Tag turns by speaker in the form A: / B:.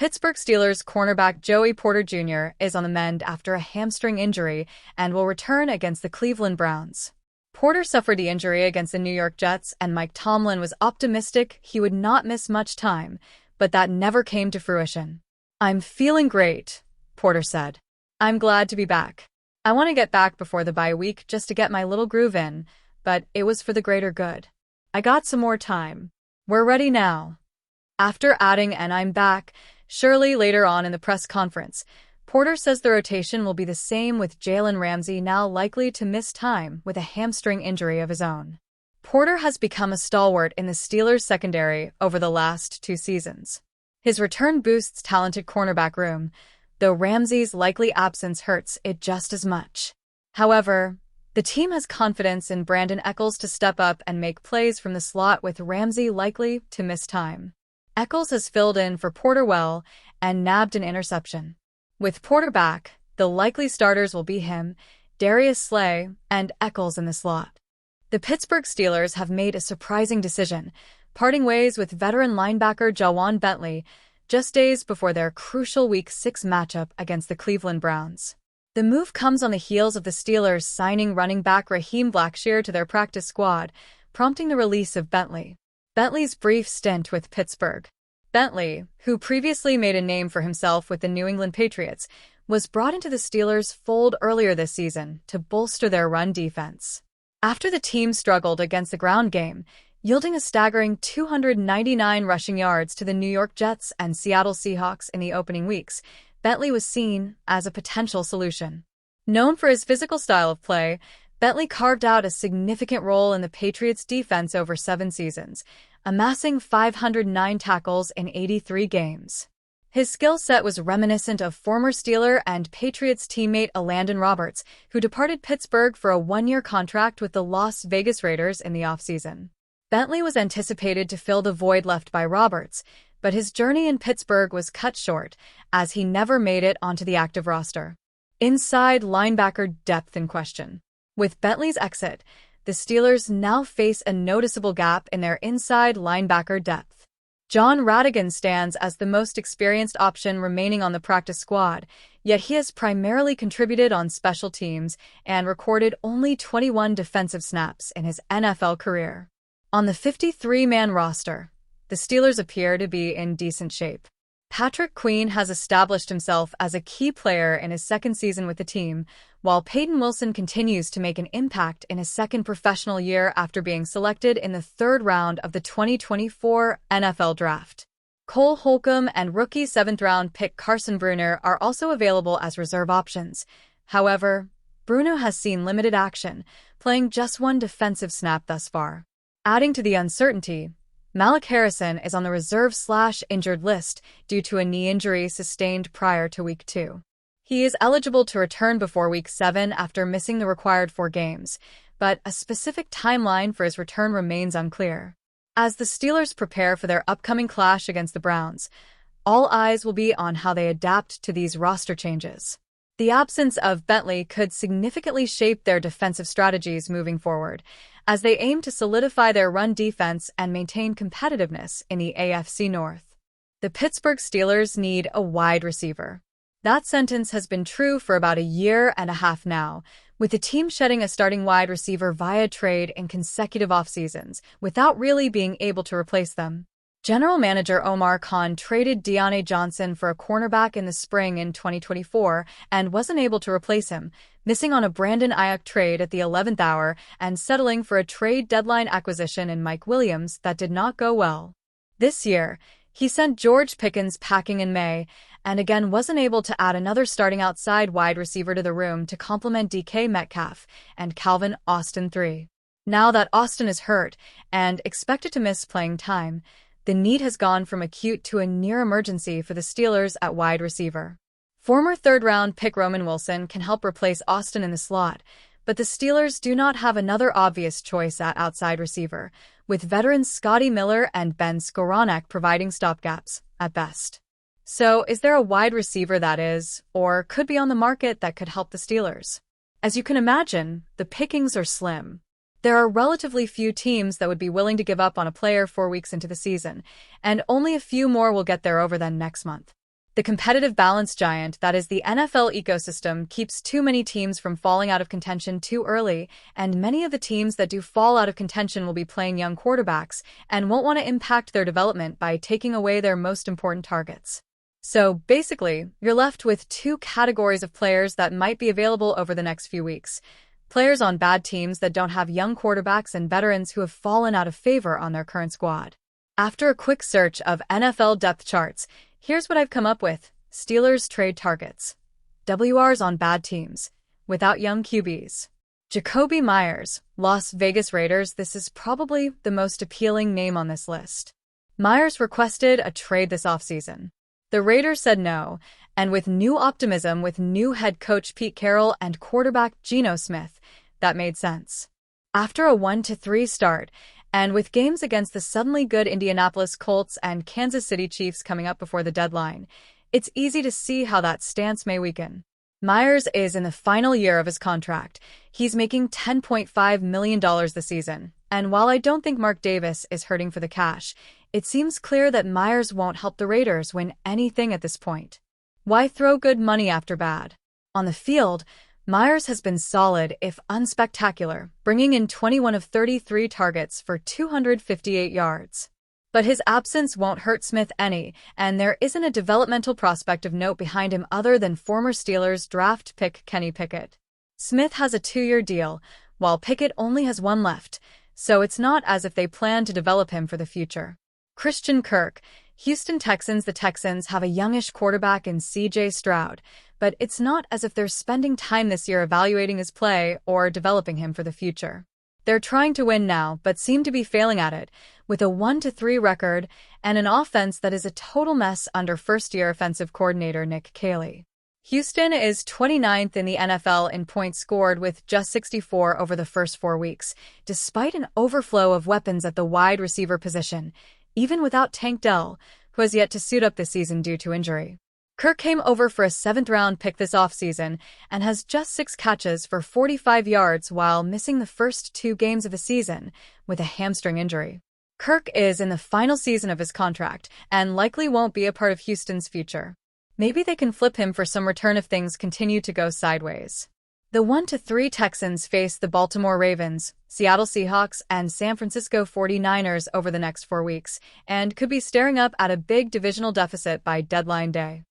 A: Pittsburgh Steelers cornerback Joey Porter Jr. is on the mend after a hamstring injury and will return against the Cleveland Browns. Porter suffered the injury against the New York Jets, and Mike Tomlin was optimistic he would not miss much time, but that never came to fruition. "I'm feeling great," Porter said. "I'm glad to be back. I want to get back before the bye week just to get my little groove in, but it was for the greater good. I got some more time. We're ready now." After adding "and I'm back" surely later on in the press conference, Porter says the rotation will be the same, with Jalen Ramsey now likely to miss time with a hamstring injury of his own. Porter has become a stalwart in the Steelers' secondary over the last 2 seasons. His return boosts talented cornerback room, though Ramsey's likely absence hurts it just as much. However, the team has confidence in Brandon Echols to step up and make plays from the slot, with Ramsey likely to miss time. Echols has filled in for Porter well and nabbed an interception. With Porter back, the likely starters will be him, Darius Slay, and Echols in the slot. The Pittsburgh Steelers have made a surprising decision, parting ways with veteran linebacker Jawan Bentley just days before their crucial Week 6 matchup against the Cleveland Browns. The move comes on the heels of the Steelers signing running back Raheem Blackshear to their practice squad, prompting the release of Bentley. Bentley's brief stint with Pittsburgh. Bentley, who previously made a name for himself with the New England Patriots, was brought into the Steelers' fold earlier this season to bolster their run defense. After the team struggled against the ground game, yielding a staggering 299 rushing yards to the New York Jets and Seattle Seahawks in the opening weeks, Bentley was seen as a potential solution. Known for his physical style of play, Bentley carved out a significant role in the Patriots' defense over 7 seasons, amassing 509 tackles in 83 games. His skill set was reminiscent of former Steeler and Patriots teammate Elandon Roberts, who departed Pittsburgh for a 1-year contract with the Las Vegas Raiders in the offseason. Bentley was anticipated to fill the void left by Roberts, but his journey in Pittsburgh was cut short, as he never made it onto the active roster. Inside linebacker depth in question. With Bentley's exit, the Steelers now face a noticeable gap in their inside linebacker depth. John Radigan stands as the most experienced option remaining on the practice squad, yet he has primarily contributed on special teams and recorded only 21 defensive snaps in his NFL career. On the 53-man roster, the Steelers appear to be in decent shape. Patrick Queen has established himself as a key player in his second season with the team, while Peyton Wilson continues to make an impact in his second professional year after being selected in the 3rd round of the 2024 NFL Draft. Cole Holcomb and rookie 7th-round pick Carson Bruner are also available as reserve options. However, Bruno has seen limited action, playing just 1 defensive snap thus far. Adding to the uncertainty, Malik Harrison is on the reserve/injured list due to a knee injury sustained prior to Week 2. He is eligible to return before Week 7 after missing the required 4 games, but a specific timeline for his return remains unclear. As the Steelers prepare for their upcoming clash against the Browns, all eyes will be on how they adapt to these roster changes. The absence of Bentley could significantly shape their defensive strategies moving forward, as they aim to solidify their run defense and maintain competitiveness in the AFC North. The Pittsburgh Steelers need a wide receiver. That sentence has been true for about 1.5 years now, with the team shedding a starting wide receiver via trade in consecutive offseasons without really being able to replace them. General Manager Omar Khan traded Deontay Johnson for a cornerback in the spring in 2024 and wasn't able to replace him, missing on a Brandon Ayuk trade at the 11th hour and settling for a trade deadline acquisition in Mike Williams that did not go well. This year, he sent George Pickens packing in May and again wasn't able to add another starting outside wide receiver to the room to complement DK Metcalf and Calvin Austin III. Now that Austin is hurt and expected to miss playing time, the need has gone from acute to a near emergency for the Steelers at wide receiver. Former 3rd-round pick Roman Wilson can help replace Austin in the slot, but the Steelers do not have another obvious choice at outside receiver, with veterans Scotty Miller and Ben Skowronek providing stopgaps, at best. So, is there a wide receiver that is, or could be on the market that could help the Steelers? As you can imagine, the pickings are slim. There are relatively few teams that would be willing to give up on a player 4 weeks into the season, and only a few more will get there over then next month. The competitive balance giant that is the NFL ecosystem keeps too many teams from falling out of contention too early, and many of the teams that do fall out of contention will be playing young quarterbacks and won't want to impact their development by taking away their most important targets. So, basically, you're left with two categories of players that might be available over the next few weeks. Players on bad teams that don't have young quarterbacks and veterans who have fallen out of favor on their current squad. After a quick search of NFL depth charts, here's what I've come up with. Steelers trade targets. WRs on bad teams, without young QBs. Jakobi Meyers, Las Vegas Raiders. This is probably the most appealing name on this list. Meyers requested a trade this offseason. The Raiders said no, and with new optimism with new head coach Pete Carroll and quarterback Geno Smith, that made sense. After a 1-3 start, and with games against the suddenly good Indianapolis Colts and Kansas City Chiefs coming up before the deadline, it's easy to see how that stance may weaken. Meyers is in the final year of his contract. He's making $10.5 million this season, and while I don't think Mark Davis is hurting for the cash, it seems clear that Meyers won't help the Raiders win anything at this point. Why throw good money after bad? On the field, Meyers has been solid, if unspectacular, bringing in 21 of 33 targets for 258 yards. But his absence won't hurt Smith any, and there isn't a developmental prospect of note behind him other than former Steelers draft pick Kenny Pickett. Smith has a 2-year deal, while Pickett only has one left, so it's not as if they plan to develop him for the future. Christian Kirk, Houston Texans. The Texans have a youngish quarterback in C.J. Stroud, but it's not as if they're spending time this year evaluating his play or developing him for the future. They're trying to win now, but seem to be failing at it, with a 1-3 record and an offense that is a total mess under first-year offensive coordinator Nick Caley. Houston is 29th in the NFL in points scored with just 64 over the first 4 weeks, despite an overflow of weapons at the wide receiver position, even without Tank Dell, who has yet to suit up this season due to injury. Kirk came over for a 7th-round pick this offseason and has just 6 catches for 45 yards while missing the first 2 games of the season with a hamstring injury. Kirk is in the final season of his contract and likely won't be a part of Houston's future. Maybe they can flip him for some return if things continue to go sideways. The 1-3 Texans face the Baltimore Ravens, Seattle Seahawks, and San Francisco 49ers over the next 4 weeks, and could be staring up at a big divisional deficit by deadline day.